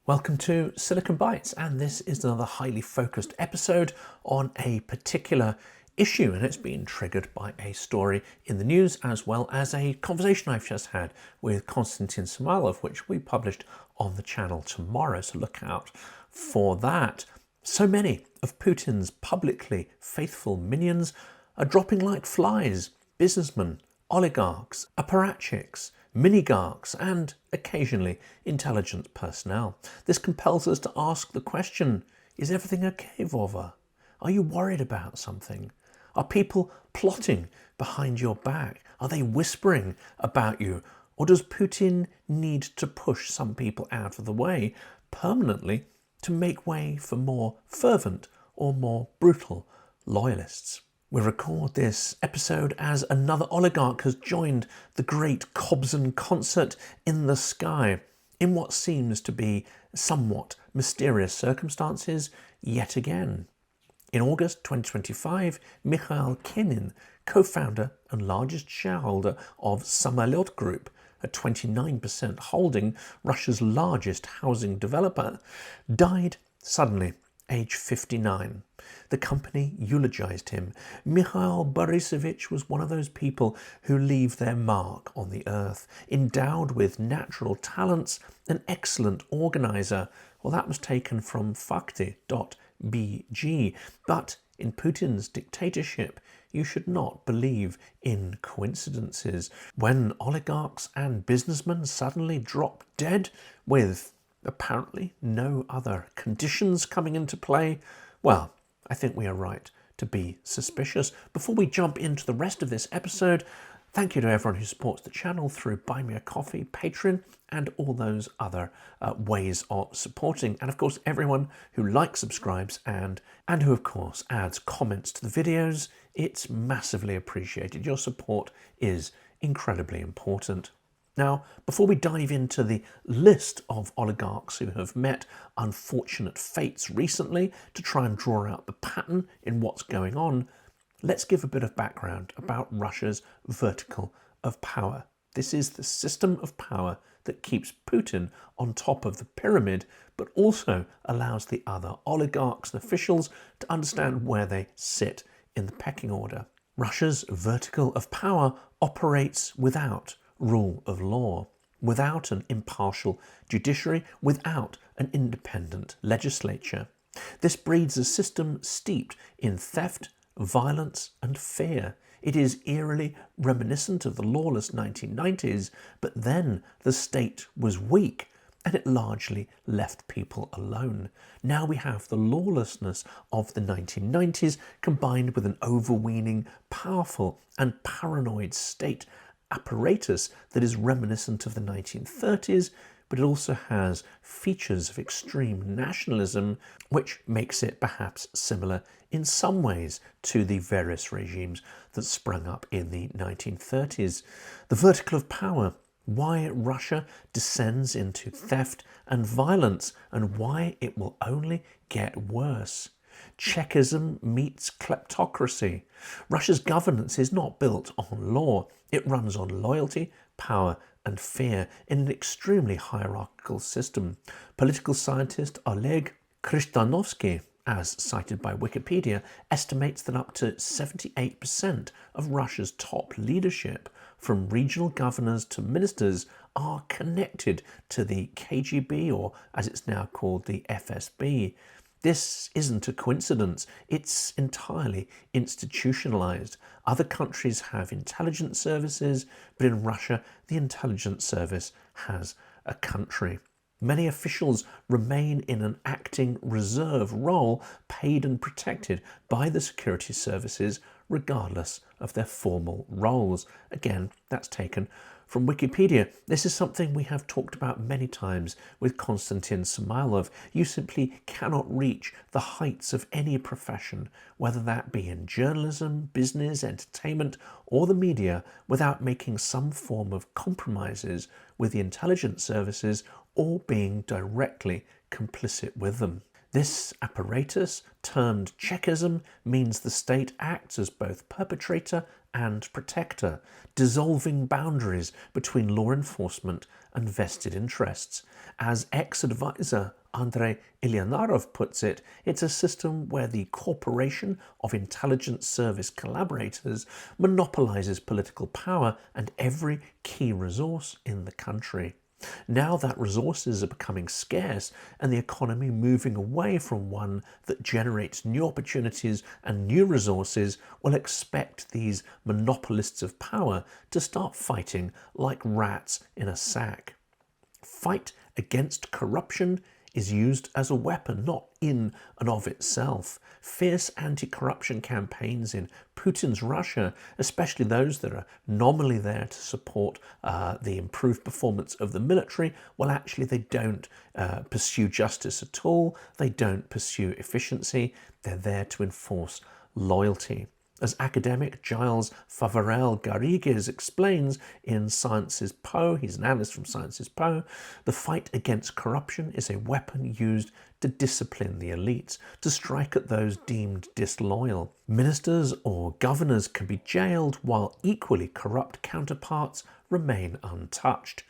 Welcome to Silicon Bytes, and this is another highly focused episode on a particular issue, and it's been triggered by a story in the news as well as a conversation I've just had with Konstantin Samolet, which we published on the channel tomorrow, so look out for that. So many of Putin's publicly faithful minions are dropping like flies: businessmen, oligarchs, apparatchiks, minigarchs, and occasionally intelligence personnel. This compels us to ask the question, is everything okay, Vova? Are you worried about something? Are people plotting behind your back? Are they whispering about you? Or does Putin need to push some people out of the way permanently to make way for more fervent or more brutal loyalists? We record this episode as another oligarch has joined the great Kobzon concert in the sky in what seems to be somewhat mysterious circumstances yet again. In August 2025, Mikhail Kenin, co-founder and largest shareholder of Samolet Group, a 29% holding, Russia's largest housing developer, died suddenly, age 59. The company eulogized him. Mikhail Borisovich was one of those people who leave their mark on the earth, endowed with natural talents, an excellent organiser. Well, that was taken from fakti.bg. But in Putin's dictatorship, you should not believe in coincidences. When oligarchs and businessmen suddenly drop dead with apparently no other conditions coming into play, well, I think we are right to be suspicious. Before we jump into the rest of this episode, thank you to everyone who supports the channel through Buy Me a Coffee, Patreon, and all those other ways of supporting. And of course, everyone who likes, subscribes, and who of course adds comments to the videos. It's massively appreciated. Your support is incredibly important. Now, before we dive into the list of oligarchs who have met unfortunate fates recently to try and draw out the pattern in what's going on, let's give a bit of background about Russia's vertical of power. This is the system of power that keeps Putin on top of the pyramid, but also allows the other oligarchs and officials to understand where they sit in the pecking order. Russia's vertical of power operates without rule of law, without an impartial judiciary, without an independent legislature. This breeds a system steeped in theft, violence, and fear. It is eerily reminiscent of the lawless 1990s, but then the state was weak and it largely left people alone. Now we have the lawlessness of the 1990s combined with an overweening, powerful, and paranoid state apparatus that is reminiscent of the 1930s, but it also has features of extreme nationalism, which makes it perhaps similar in some ways to the various regimes that sprung up in the 1930s. The vertical of power, why Russia descends into theft and violence, and why it will only get worse. Czechism meets kleptocracy. Russia's governance is not built on law. It runs on loyalty, power, and fear in an extremely hierarchical system. Political scientist Oleg Krishtanovsky, as cited by Wikipedia, estimates that up to 78% of Russia's top leadership, from regional governors to ministers, are connected to the KGB, or as it's now called, the FSB. This isn't a coincidence, it's entirely institutionalized. Other countries have intelligence services, but in Russia, the intelligence service has a country. Many officials remain in an acting reserve role, paid and protected by the security services, regardless of their formal roles. Again, that's taken from Wikipedia. This is something we have talked about many times with Konstantin Samolet. You simply cannot reach the heights of any profession, whether that be in journalism, business, entertainment, or the media, without making some form of compromises with the intelligence services or being directly complicit with them. This apparatus, termed Czechism, means the state acts as both perpetrator and protector, dissolving boundaries between law enforcement and vested interests. As ex-advisor Andrei Ilyanarov puts it, it's a system where the corporation of intelligence service collaborators monopolizes political power and every key resource in the country. Now that resources are becoming scarce and the economy moving away from one that generates new opportunities and new resources, we'll expect these monopolists of power to start fighting like rats in a sack. Fight against corruption is used as a weapon, not in and of itself. Fierce anti-corruption campaigns in Putin's Russia, especially those that are nominally there to support the improved performance of the military, well, actually they don't pursue justice at all. They don't pursue efficiency. They're there to enforce loyalty. As academic Giles Favarel-Garrigues explains in Sciences Po, he's an analyst from Sciences Po, the fight against corruption is a weapon used to discipline the elites, to strike at those deemed disloyal. Ministers or governors can be jailed while equally corrupt counterparts remain untouched.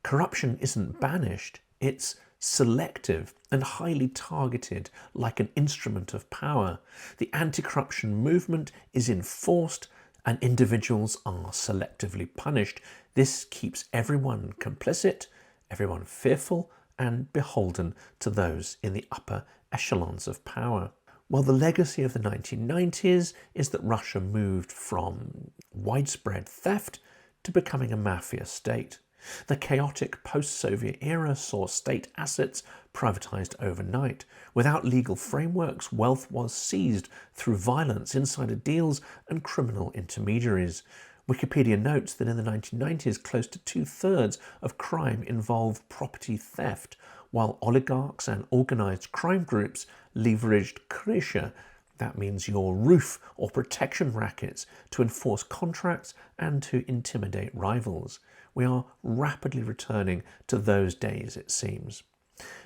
Corruption isn't banished, it's selective and highly targeted, like an instrument of power. The anti-corruption movement is enforced and individuals are selectively punished. This keeps everyone complicit, everyone fearful and beholden to those in the upper echelons of power. Well, the legacy of the 1990s is that Russia moved from widespread theft to becoming a mafia state. The chaotic post-Soviet era saw state assets privatized overnight. Without legal frameworks, wealth was seized through violence, insider deals, and criminal intermediaries. Wikipedia notes that in the 1990s, close to 2/3 of crime involved property theft, while oligarchs and organized crime groups leveraged krysha, that means your roof or protection rackets, to enforce contracts and to intimidate rivals. We are rapidly returning to those days, it seems.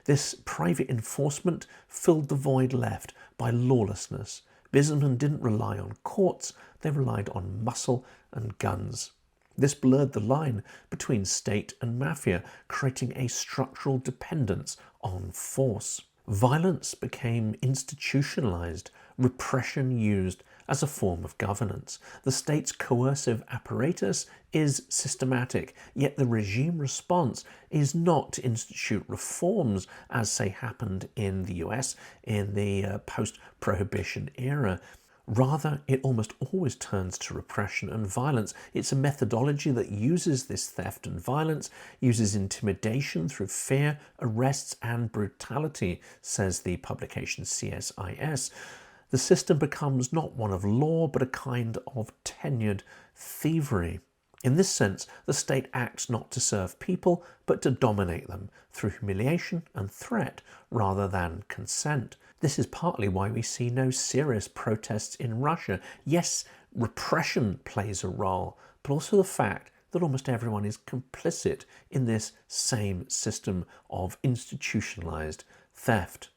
This private enforcement filled the void left by lawlessness. Businessmen didn't rely on courts, they relied on muscle and guns. This blurred the line between state and mafia, creating a structural dependence on force. Violence became institutionalized, repression used as a form of governance. The state's coercive apparatus is systematic, yet the regime response is not to institute reforms as, say, happened in the US in the post-prohibition era. Rather, it almost always turns to repression and violence. It's a methodology that uses this theft and violence, uses intimidation through fear, arrests, and brutality, says the publication CSIS. The system becomes not one of law, but a kind of tenured thievery. In this sense, the state acts not to serve people, but to dominate them through humiliation and threat rather than consent. This is partly why we see no serious protests in Russia. Yes, repression plays a role, but also the fact that almost everyone is complicit in this same system of institutionalized theft.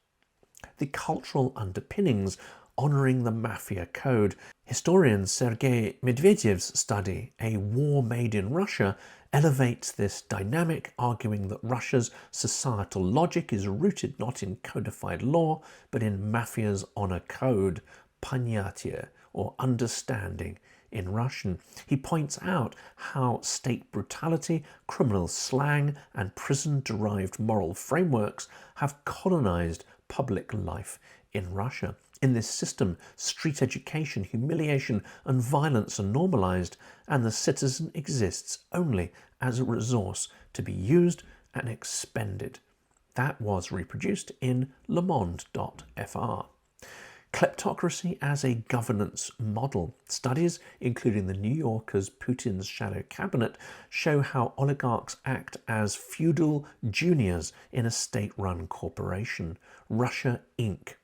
The cultural underpinnings honouring the Mafia code. Historian Sergei Medvedev's study, A War Made in Russia, elevates this dynamic, arguing that Russia's societal logic is rooted not in codified law, but in Mafia's honour code, понятие, or understanding in Russian. He points out how state brutality, criminal slang, and prison-derived moral frameworks have colonized public life in Russia. In this system, street education, humiliation, and violence are normalized, and the citizen exists only as a resource to be used and expended. That was reproduced in lemonde.fr. Kleptocracy as a governance model. Studies, including the New Yorker's Putin's Shadow Cabinet, show how oligarchs act as feudal juniors in a state-run corporation, Russia Inc.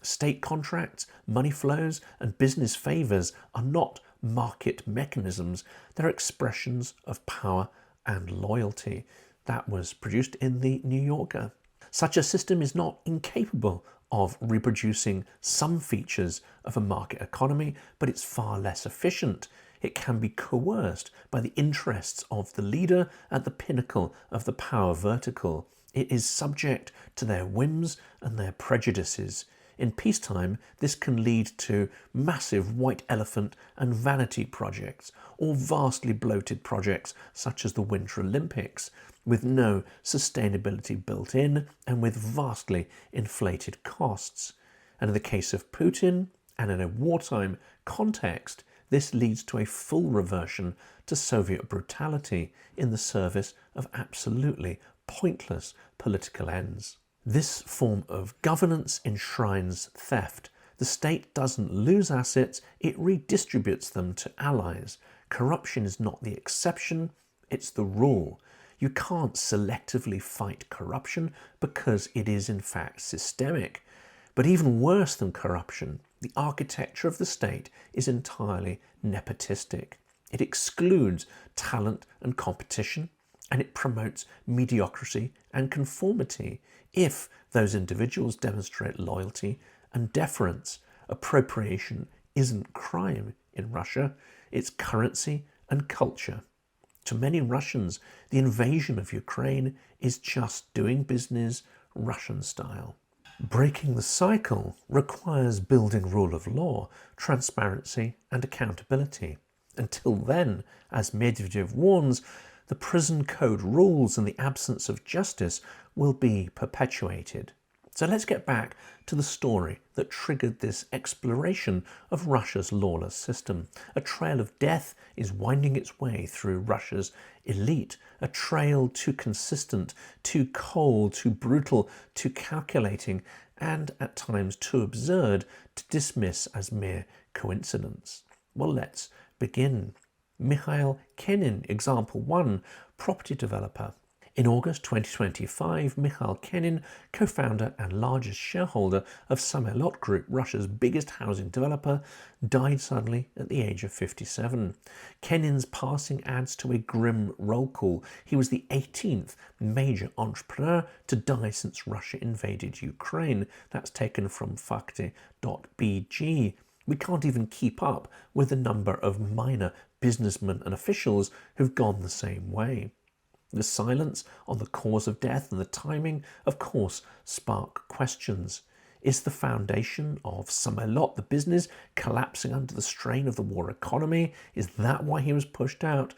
State contracts, money flows, and business favours are not market mechanisms. They're expressions of power and loyalty. That was produced in the New Yorker. Such a system is not incapable of reproducing some features of a market economy, but it's far less efficient. It can be coerced by the interests of the leader at the pinnacle of the power vertical. It is subject to their whims and their prejudices. In peacetime, this can lead to massive white elephant and vanity projects, or vastly bloated projects such as the Winter Olympics, with no sustainability built in and with vastly inflated costs. And in the case of Putin, and in a wartime context, this leads to a full reversion to Soviet brutality in the service of absolutely pointless political ends. This form of governance enshrines theft. The state doesn't lose assets, it redistributes them to allies. Corruption is not the exception, it's the rule. You can't selectively fight corruption because it is in fact systemic. But even worse than corruption, the architecture of the state is entirely nepotistic. It excludes talent and competition, and it promotes mediocrity and conformity. If those individuals demonstrate loyalty and deference, appropriation isn't crime in Russia, it's currency and culture. To many Russians, the invasion of Ukraine is just doing business Russian style. Breaking the cycle requires building rule of law, transparency and accountability. Until then, as Medvedev warns, the prison code rules and the absence of justice will be perpetuated. So let's get back to the story that triggered this exploration of Russia's lawless system. A trail of death is winding its way through Russia's elite, a trail too consistent, too cold, too brutal, too calculating, and at times too absurd to dismiss as mere coincidence. Well, let's begin. Mikhail Kenin, example 1, property developer. In August 2025, Mikhail Kenin, co-founder and largest shareholder of Samolet Group, Russia's biggest housing developer, died suddenly at the age of 57. Kenin's passing adds to a grim roll call. He was the 18th major entrepreneur to die since Russia invaded Ukraine. That's taken from fakti.bg. We can't even keep up with the number of minor businessmen and officials who've gone the same way. The silence on the cause of death and the timing, of course, spark questions. Is the foundation of Samolet, the business, collapsing under the strain of the war economy? Is that why he was pushed out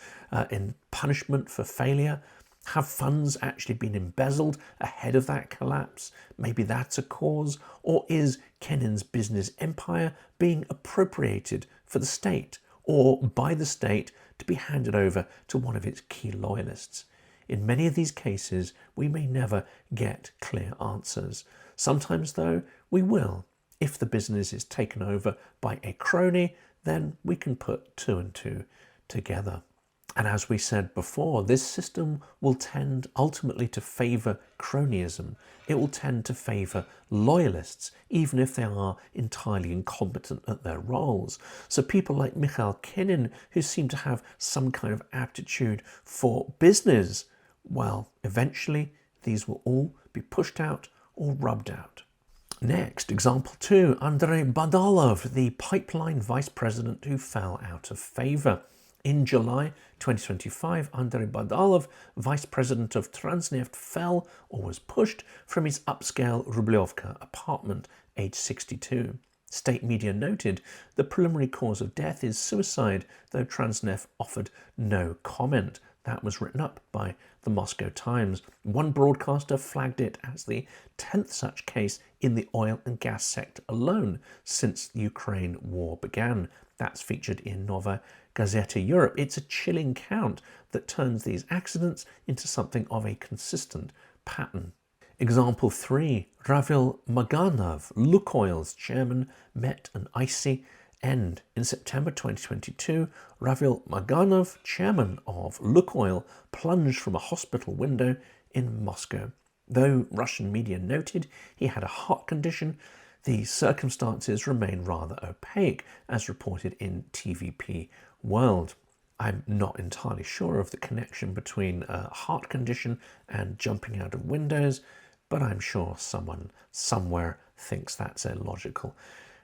in punishment for failure? Have funds actually been embezzled ahead of that collapse? Maybe that's a cause. Or is Kenin's business empire being appropriated for the state or by the state to be handed over to one of its key loyalists? In many of these cases, we may never get clear answers. Sometimes, though, we will. If the business is taken over by a crony, then we can put 2 and 2 together. And as we said before, this system will tend ultimately to favour cronyism. It will tend to favour loyalists, even if they are entirely incompetent at their roles. So people like Mikhail Kenin, who seem to have some kind of aptitude for business, well, eventually these will all be pushed out or rubbed out. Next, example 2, Andrei Badalov, the pipeline vice president who fell out of favour. In July 2025, Andrei Badalov, vice president of Transneft, fell or was pushed from his upscale Rublyovka apartment, age 62. State media noted the preliminary cause of death is suicide, though Transneft offered no comment. That was written up by the Moscow Times. One broadcaster flagged it as the 10th such case in the oil and gas sector alone since the Ukraine war began. That's featured in Nova Gazeta Europe. It's a chilling count that turns these accidents into something of a consistent pattern. Example 3, Ravil Maganov, Lukoil's chairman, met an icy end. In September 2022, Ravil Maganov, chairman of Lukoil, plunged from a hospital window in Moscow. Though Russian media noted he had a heart condition, the circumstances remain rather opaque, as reported in TVP World. I'm not entirely sure of the connection between a heart condition and jumping out of windows, but I'm sure someone somewhere thinks that's a logical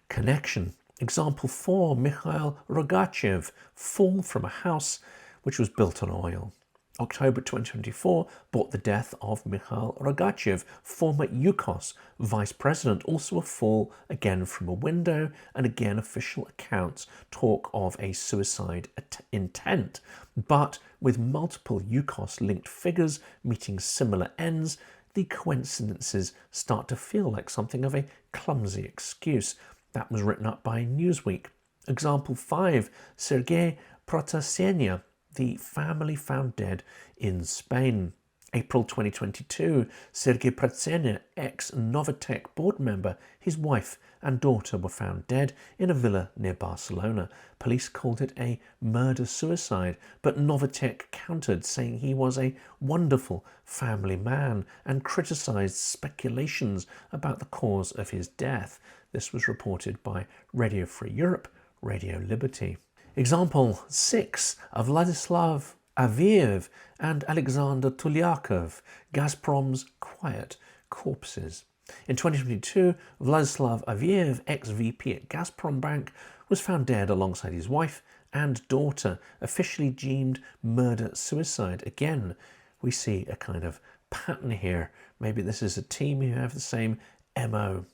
connection. Example 4, Mikhail Rogachev, fall from a house which was built on oil. October 2024 brought the death of Mikhail Rogachev, former Yukos vice president, also a fall again from a window, and again official accounts talk of a suicide intent. But with multiple Yukos-linked figures meeting similar ends, the coincidences start to feel like something of a clumsy excuse. That was written up by Newsweek. Example 5, Sergei Protasenia, the family found dead in Spain. April 2022, Sergei Protasenia, ex-Novatec board member, his wife and daughter were found dead in a villa near Barcelona. Police called it a murder-suicide, but Novatec countered, saying he was a wonderful family man and criticised speculations about the cause of his death. This was reported by Radio Free Europe, Radio Liberty. Example 6, Vladislav Aviev and Alexander Tulyakov, Gazprom's quiet corpses. In 2022, Vladislav Aviev, ex-VP at Gazprom Bank, was found dead alongside his wife and daughter, officially deemed murder-suicide. Again, we see a kind of pattern here. Maybe this is a team who have the same MO.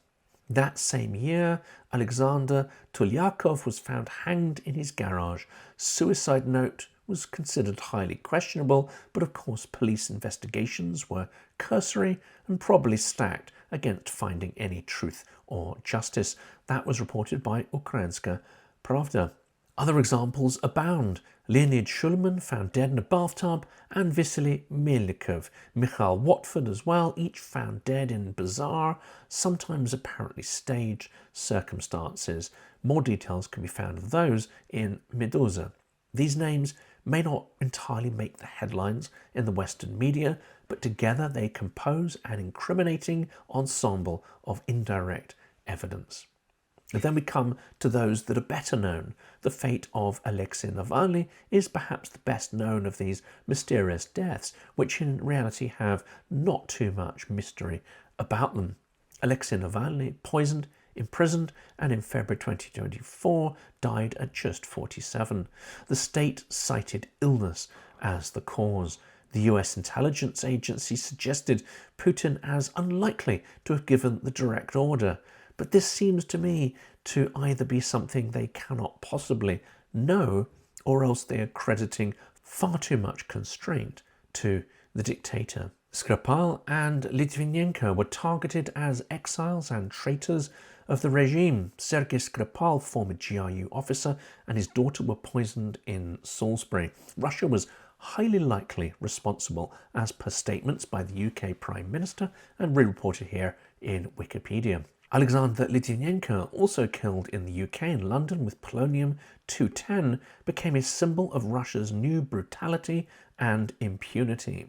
That same year, Alexander Tulyakov was found hanged in his garage. Suicide note was considered highly questionable, but of course police investigations were cursory and probably stacked against finding any truth or justice. That was reported by Ukrainska Pravda. Other examples abound. Leonid Shulman found dead in a bathtub, and Vasily Melnikov, Mikhail Watford as well, each found dead in bizarre, sometimes apparently staged circumstances. More details can be found of those in Meduza. These names may not entirely make the headlines in the Western media, but together they compose an incriminating ensemble of indirect evidence. And then we come to those that are better known. The fate of Alexei Navalny is perhaps the best known of these mysterious deaths, which in reality have not too much mystery about them. Alexei Navalny, poisoned, imprisoned, and in February 2024 died at just 47. The state cited illness as the cause. The US intelligence agency suggested Putin as unlikely to have given the direct order. But this seems to me to either be something they cannot possibly know, or else they are crediting far too much constraint to the dictator. Skripal and Litvinenko were targeted as exiles and traitors of the regime. Sergei Skripal, former GRU officer, and his daughter were poisoned in Salisbury. Russia was highly likely responsible, as per statements by the UK Prime Minister and re-reported here in Wikipedia. Alexander Litvinenko, also killed in the UK in London with polonium-210, became a symbol of Russia's new brutality and impunity.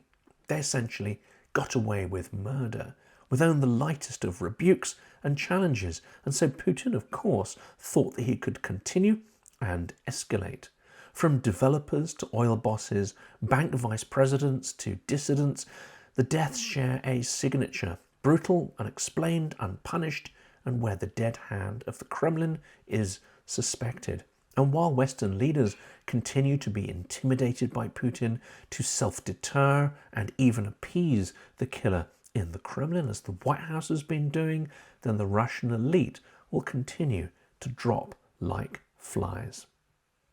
They essentially got away with murder, with only the lightest of rebukes and challenges, and so Putin, of course, thought that he could continue and escalate. From developers to oil bosses, bank vice presidents to dissidents, the deaths share a signature: brutal, unexplained, unpunished, and where the dead hand of the Kremlin is suspected. And while Western leaders continue to be intimidated by Putin, to self-deter and even appease the killer in the Kremlin, as the White House has been doing, then the Russian elite will continue to drop like flies.